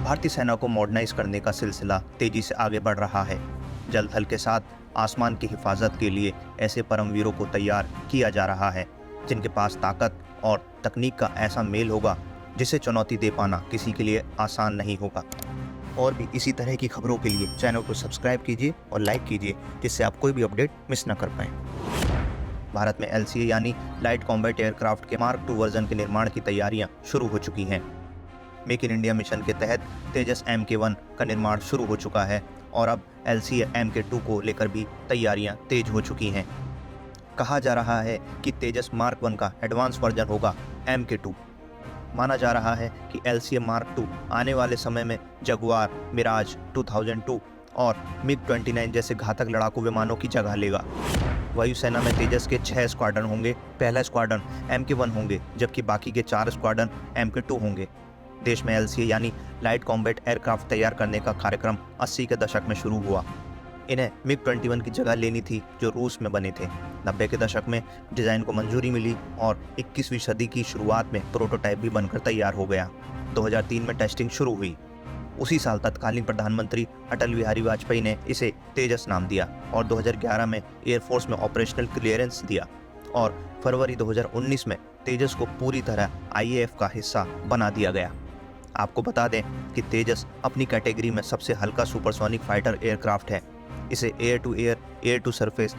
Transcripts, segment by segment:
भारतीय सेना को मॉडर्नाइज करने का सिलसिला तेजी से आगे बढ़ रहा है। जल थल के साथ आसमान की हिफाजत के लिए ऐसे परमवीरों को तैयार किया जा रहा है जिनके पास ताकत और तकनीक का ऐसा मेल होगा जिसे चुनौती दे पाना किसी के लिए आसान नहीं होगा। और भी इसी तरह की खबरों के लिए चैनल को सब्सक्राइब कीजिए और लाइक कीजिए जिससे आप कोई भी अपडेट मिस न कर पाएँ। भारत में LCA यानी लाइट कॉम्बैट एयरक्राफ्ट के मार्क 2 वर्जन के निर्माण की तैयारियां शुरू हो चुकी हैं। मेक इन इंडिया मिशन के तहत तेजस MK1 का निर्माण शुरू हो चुका है और अब LCA MK2 को लेकर भी तैयारियां तेज हो चुकी हैं। कहा जा रहा है कि तेजस मार्क 1 का एडवांस वर्जन होगा MK2। माना जा रहा है कि LCA मार्क 2 आने वाले समय में जगुआर, मिराज 2002 और MiG-29 जैसे घातक लड़ाकू विमानों की जगह लेगा। वायुसेना में तेजस के 6 स्क्वाड्रन होंगे। पहला स्क्वाड्रन MK1 होंगे जबकि बाकी के 4 स्क्वाड्रन MK2 होंगे। देश में LCA यानी लाइट कॉम्बैट एयरक्राफ्ट तैयार करने का कार्यक्रम 80 के दशक में शुरू हुआ। इन्हें MiG-21 की जगह लेनी थी जो रूस में बने थे। 90 के दशक में डिज़ाइन को मंजूरी मिली और 21वीं सदी की शुरुआत में प्रोटोटाइप भी बनकर तैयार हो गया। 2003 में टेस्टिंग शुरू हुई। उसी साल तत्कालीन प्रधानमंत्री अटल बिहारी वाजपेयी ने इसे तेजस नाम दिया और 2011 में एयरफोर्स में ऑपरेशनल क्लियरेंस दिया और फरवरी 2019 में तेजस को पूरी तरह IAF का हिस्सा बना दिया गया। आपको बता दें कि तेजस अपनी कैटेगरी में सबसे हल्का सुपरसोनिक फाइटर एयरक्राफ्ट है। इसे air to air, air to surface,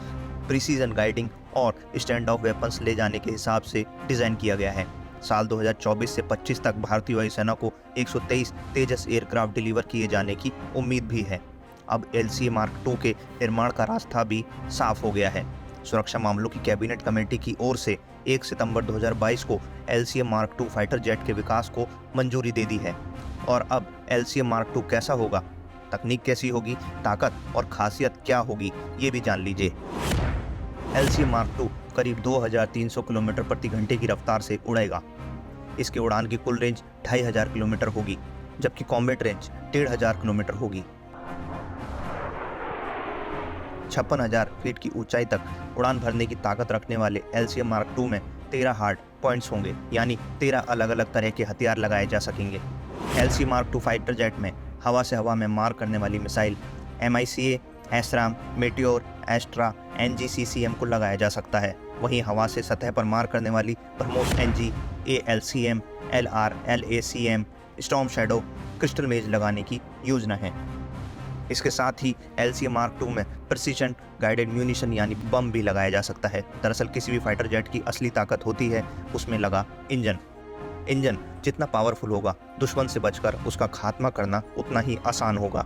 precision guiding और स्टैंड ऑफ वेपन्स ले जाने के हिसाब से डिज़ाइन किया गया है। साल 2024 से 25 तक भारतीय वायुसेना को 123 तेजस एयरक्राफ्ट डिलीवर किए जाने की उम्मीद भी है। अब LCA मार्क 2 के निर्माण का रास्ता भी साफ हो गया है। सुरक्षा मामलों की कैबिनेट कमेटी की ओर से 1 सितंबर 2022 को LCA मार्क 2 फाइटर जेट के विकास को मंजूरी दे दी है। और अब LCA मार्क 2 कैसा होगा, तकनीक कैसी होगी, ताकत और खासियत क्या होगी, ये भी जान लीजिए। LCA मार्क 2 करीब 2300 किलोमीटर प्रति घंटे की रफ्तार से उड़ेगा। इसके उड़ान की कुल रेंज 2500 किलोमीटर होगी जबकि कॉम्बैट रेंज 1500 किलोमीटर होगी। 56,000 फीट की ऊंचाई तक उड़ान भरने की ताकत रखने वाले LCA मार्क 2 में 13 हार्ड पॉइंट्स होंगे यानी 13 अलग अलग तरह के हथियार लगाए जा सकेंगे। LCA मार्क 2 फाइटर जेट में हवा से हवा में मार करने वाली missile MICA, ASRAAM, Meteor, Astra, NGCCM को लगाया जा सकता है। वहीं हवा से सतह पर मार करने वाली BrahMos NG, ALCM, LR, LACM, storm shadow, crystal मेज लगाने की योजना है। इसके साथ ही LCA मार्क 2 में प्रिसीजन गाइडेड म्यूनिशन यानी बम भी लगाया जा सकता है। दरअसल किसी भी फाइटर जेट की असली ताकत होती है उसमें लगा इंजन जितना पावरफुल होगा, दुश्मन से बचकर उसका खात्मा करना उतना ही आसान होगा।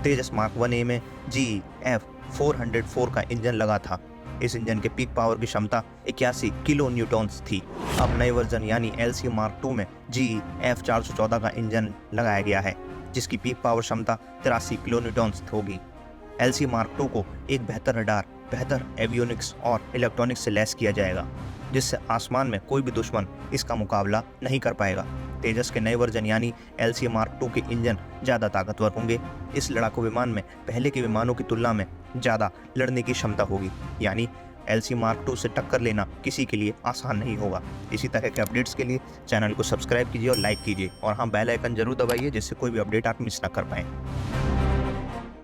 तेजस मार्क 1A में GE F404 का इंजन लगा था। इस इंजन के पीक पावर की क्षमता 81 किलो न्यूटन्स थी। अब नए वर्जन यानी LCA मार्क 2 में GE F414 का इंजन लगाया गया है जिसकी पीक पावर क्षमता 83 किलो न्यूटन्स होगी। LCA मार्क 2 को एक बेहतर रडार, बेहतर एवियोनिक्स और इलेक्ट्रॉनिक्स से लैस किया जाएगा जिससे आसमान में कोई भी दुश्मन इसका मुकाबला नहीं कर पाएगा। तेजस के नए वर्जन यानी LCA मार्क 2 के इंजन ज़्यादा ताकतवर होंगे। इस लड़ाकू विमान में पहले के विमानों की तुलना में ज़्यादा लड़ने की क्षमता होगी यानी LCA मार्क 2 से टक्कर लेना किसी के लिए आसान नहीं होगा। इसी तरह के अपडेट्स के लिए चैनल को सब्सक्राइब कीजिए और लाइक कीजिए और हाँ, बेल आइकन जरूर दबाइए जिससे कोई भी अपडेट आप मिस ना कर पाएँ।